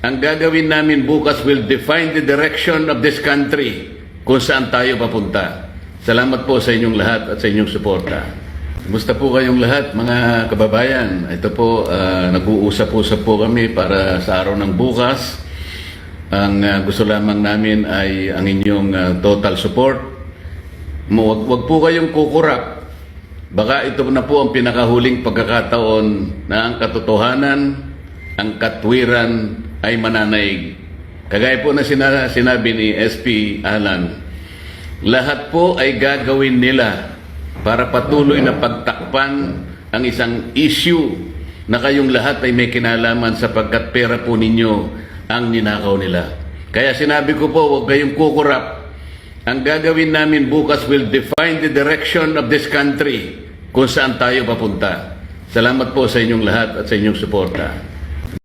Ang gagawin namin bukas will define the direction of this country kung saan tayo papunta. Salamat po sa inyong lahat at sa inyong suporta. Kumusta po kayong lahat, mga kababayan? Ito po, nag-uusap-usap po kami para sa araw ng bukas. Ang gusto lamang namin ay ang inyong total support. Huwag po kayong kukurap. Baka ito na po ang pinakahuling pagkakataon na ang katotohanan, ang katwiran ay mananaig. Kagaya po na sinabi ni SP Alan, lahat po ay gagawin nila para patuloy na pagtakpan ang isang issue na kayong lahat ay may kinalaman sapagkat pera po ninyo ang ninakaw nila. Kaya sinabi ko po, huwag kayong kukurap. Ang gagawin namin bukas will define the direction of this country kung saan tayo papunta. Salamat po sa inyong lahat at sa inyong suporta.